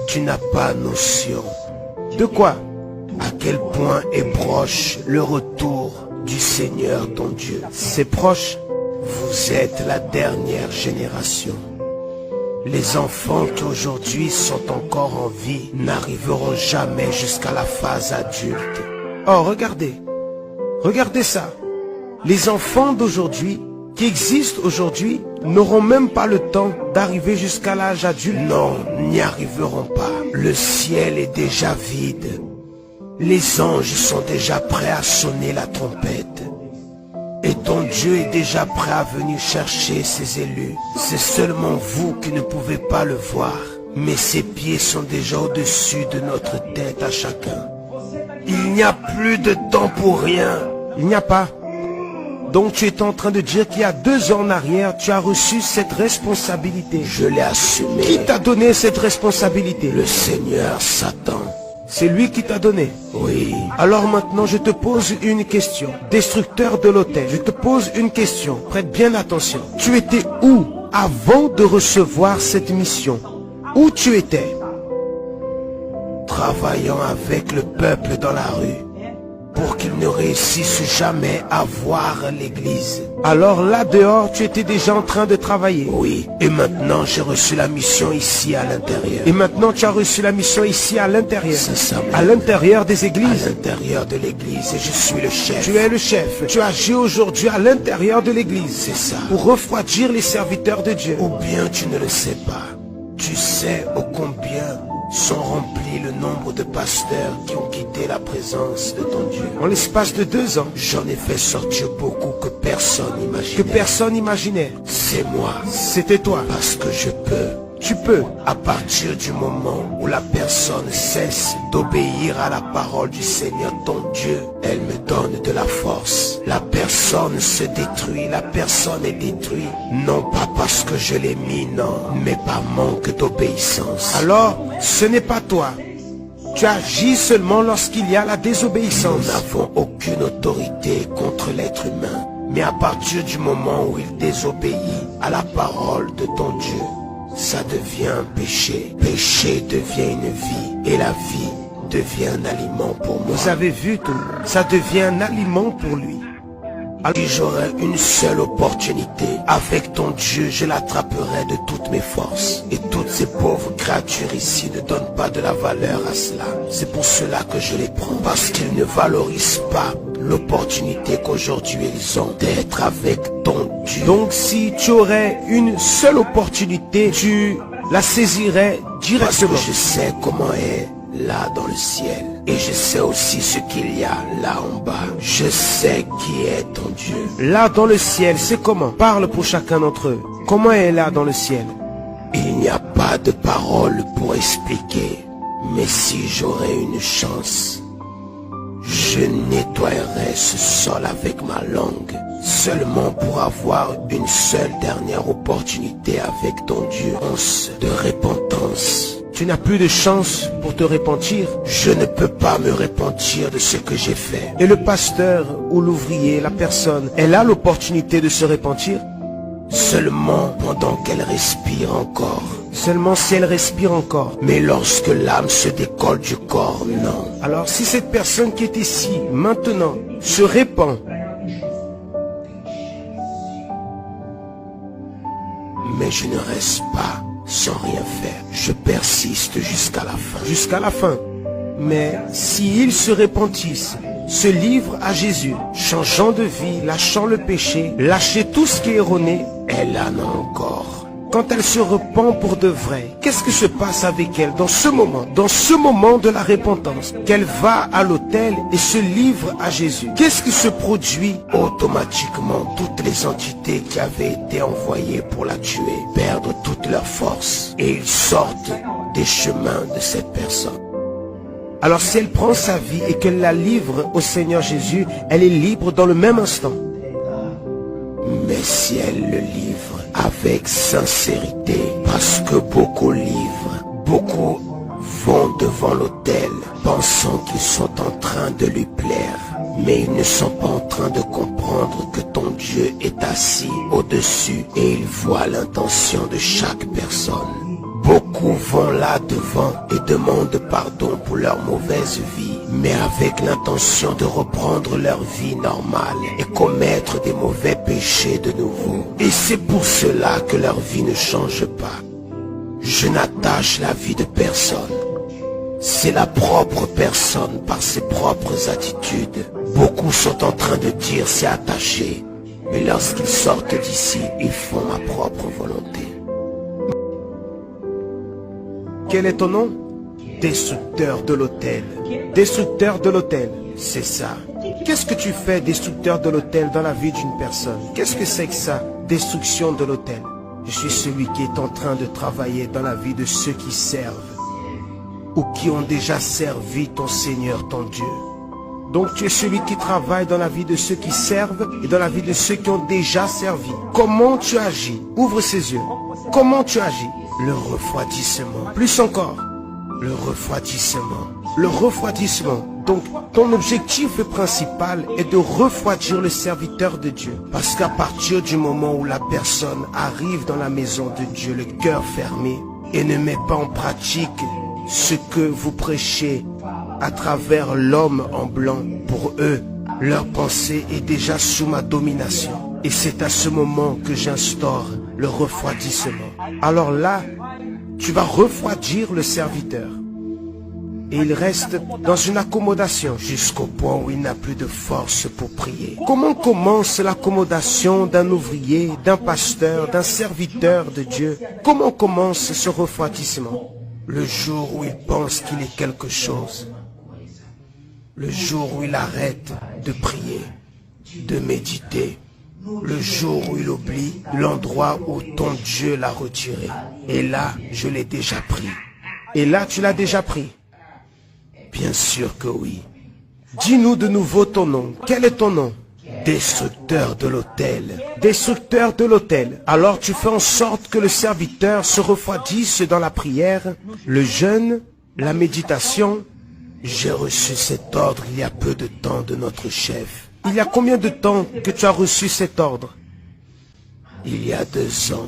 Tu n'as pas notion. De quoi? À quel point est proche le retour du Seigneur ton Dieu. C'est proche. Vous êtes la dernière génération. Les enfants qui aujourd'hui sont encore en vie n'arriveront jamais jusqu'à la phase adulte. Oh, regardez. Regardez ça. Les enfants d'aujourd'hui, qui existent aujourd'hui, n'auront même pas le temps d'arriver jusqu'à l'âge adulte. Non, n'y arriveront pas. Le ciel est déjà vide. Les anges sont déjà prêts à sonner la trompette. Et ton Dieu est déjà prêt à venir chercher ses élus. C'est seulement vous qui ne pouvez pas le voir. Mais ses pieds sont déjà au-dessus de notre tête à chacun. Il n'y a plus de temps pour rien. Il n'y a pas. Donc tu es en train de dire qu'il y a 2 ans en arrière, tu as reçu cette responsabilité. Je l'ai assumée. Qui t'a donné cette responsabilité? Le Seigneur Satan. C'est lui qui t'a donné? Oui. Alors maintenant, je te pose une question. Destructeur de l'autel, je te pose une question. Prête bien attention. Tu étais où avant de recevoir cette mission? Où tu étais? Travaillant avec le peuple dans la rue pour qu'ils ne réussissent jamais à voir l'église. Alors là dehors, tu étais déjà en train de travailler? Oui. Et maintenant, j'ai reçu la mission ici à l'intérieur. Et maintenant, tu as reçu la mission ici à l'intérieur? C'est ça. À l'intérieur des églises? À l'intérieur de l'église. Et je suis le chef. Tu es le chef. Tu agis aujourd'hui à l'intérieur de l'église. C'est ça. Pour refroidir les serviteurs de Dieu. Ou bien tu ne le sais pas. Tu sais ô combien sont remplis le nombre de pasteurs qui ont quitté la présence de ton Dieu. En l'espace de 2 ans, j'en ai fait sortir beaucoup que personne n'imaginait. Que personne n'imaginait. C'est moi. C'était toi. Parce que je peux. Tu peux. À partir du moment où la personne cesse d'obéir à la parole du Seigneur ton Dieu, elle me donne de la force. La personne se détruit, la personne est détruite. Non pas parce que je l'ai mis, non, mais par manque d'obéissance. Alors, ce n'est pas toi. Tu agis seulement lorsqu'il y a la désobéissance. Nous n'avons aucune autorité contre l'être humain. Mais à partir du moment où il désobéit à la parole de ton Dieu, ça devient un péché. Péché devient une vie. Et la vie devient un aliment pour moi. Vous avez vu tout. Ça devient un aliment pour lui. Si j'aurais une seule opportunité, avec ton Dieu, je l'attraperai de toutes mes forces. Et toutes ces pauvres créatures ici ne donnent pas de la valeur à cela. C'est pour cela que je les prends. Parce qu'ils ne valorisent pas l'opportunité qu'aujourd'hui ils ont d'être avec ton Dieu. Donc si tu aurais une seule opportunité, tu la saisirais directement. Parce que je sais comment est là dans le ciel. Et je sais aussi ce qu'il y a là en bas. Je sais qui est ton Dieu. Là dans le ciel, c'est comment? Parle pour chacun d'entre eux. Comment est là dans le ciel? Il n'y a pas de parole pour expliquer. Mais si j'aurais une chance, je nettoierai ce sol avec ma langue, seulement pour avoir une seule dernière opportunité avec ton Dieu, de repentance. Tu n'as plus de chance pour te repentir. Je ne peux pas me repentir de ce que j'ai fait. Et le pasteur ou l'ouvrier, la personne, elle a l'opportunité de se repentir? Seulement pendant qu'elle respire encore. Seulement si elle respire encore. Mais lorsque l'âme se décolle du corps, non. Alors si cette personne qui est ici, maintenant, se répand, mais je ne reste pas sans rien faire. Je persiste jusqu'à la fin. Jusqu'à la fin. Mais s'ils se repentissent, se livrent à Jésus, changeant de vie, lâchant le péché, lâcher tout ce qui est erroné, elle en a encore. Quand elle se repent pour de vrai, qu'est-ce qui se passe avec elle dans ce moment de la repentance, qu'elle va à l'autel et se livre à Jésus? Qu'est-ce qui se produit? Automatiquement, toutes les entités qui avaient été envoyées pour la tuer perdent toute leur force et ils sortent des chemins de cette personne. Alors si elle prend sa vie et qu'elle la livre au Seigneur Jésus, elle est libre dans le même instant. Mais si elle le livre avec sincérité, parce que beaucoup livrent, beaucoup vont devant l'autel, pensant qu'ils sont en train de lui plaire, mais ils ne sont pas en train de comprendre que ton Dieu est assis au-dessus et il voit l'intention de chaque personne. Beaucoup vont là devant et demandent pardon pour leur mauvaise vie, mais avec l'intention de reprendre leur vie normale et commettre des mauvais péchés de nouveau. Et c'est pour cela que leur vie ne change pas. Je n'attache la vie de personne. C'est la propre personne par ses propres attitudes. Beaucoup sont en train de dire c'est attaché, mais lorsqu'ils sortent d'ici, ils font ma propre volonté. Quel est ton nom? Destructeur de l'autel. Destructeur de l'autel, c'est ça. Qu'est-ce que tu fais, destructeur de l'autel, dans la vie d'une personne? Qu'est-ce que c'est que ça, destruction de l'autel? Je suis celui qui est en train de travailler dans la vie de ceux qui servent ou qui ont déjà servi ton Seigneur, ton Dieu. Donc tu es celui qui travaille dans la vie de ceux qui servent et dans la vie de ceux qui ont déjà servi. Comment tu agis? Ouvre ses yeux. Comment tu agis? Le refroidissement. Plus encore. Le refroidissement. Le refroidissement. Donc, ton objectif principal est de refroidir le serviteur de Dieu. Parce qu'à partir du moment où la personne arrive dans la maison de Dieu, le cœur fermé, et ne met pas en pratique ce que vous prêchez à travers l'homme en blanc, pour eux, leur pensée est déjà sous ma domination. Et c'est à ce moment que j'instaure le refroidissement. Alors là, tu vas refroidir le serviteur. Et il reste dans une accommodation jusqu'au point où il n'a plus de force pour prier. Comment commence l'accommodation d'un ouvrier, d'un pasteur, d'un serviteur de Dieu? Comment commence ce refroidissement? Le jour où il pense qu'il est quelque chose. Le jour où il arrête de prier, de méditer. Le jour où il oublie l'endroit où ton Dieu l'a retiré. Et là, je l'ai déjà pris. Et là, tu l'as déjà pris? Bien sûr que oui. Dis-nous de nouveau ton nom. Quel est ton nom? Destructeur de l'autel. Destructeur de l'autel. Alors tu fais en sorte que le serviteur se refroidisse dans la prière, le jeûne, la méditation. J'ai reçu cet ordre il y a peu de temps de notre chef. Il y a combien de temps que tu as reçu cet ordre? Il y a 2 ans.